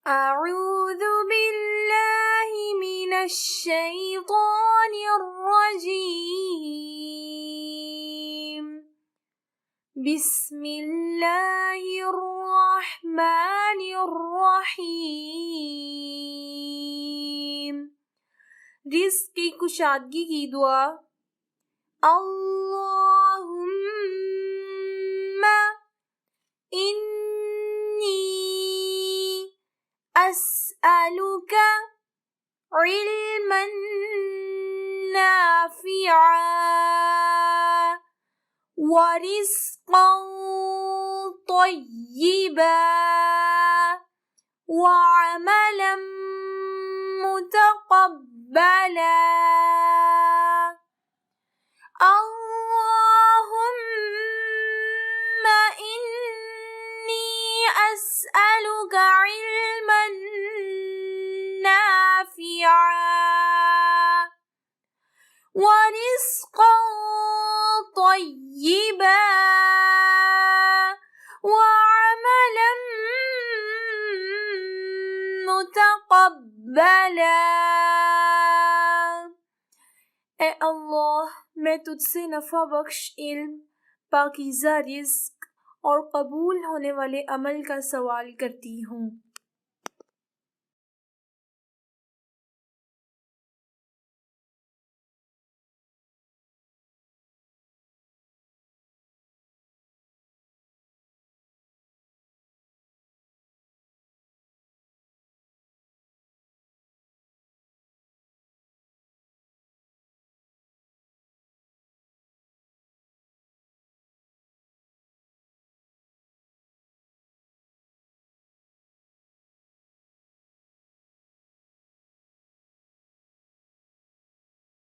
अऊज़ु बिल्लाहि मिनश शैतानिर रजीम। बिस्मिल्लाहिर रहमानिर रहीम। रिज़्क़ की कुशादगी की दुआ। अल्लाहुम्मा इन्नी अस्अलुका इल्मन नाफ़िआ व रिज़्क़न तय्यिबा व अमलन मुतक़ब्बला। अल्लाहुम्मा इन्नी अस्अलुका इल्मन नाफ़िआ व रिज़्क़न तय्यिबा व अमलन मुतक़ब्बला। ए अल्लाह, मैं तुझसे नफ़ा बख्श इल्म, पाकीज़ा रिज़्क़ और कबूल होने वाले अमल का सवाल करती हूँ।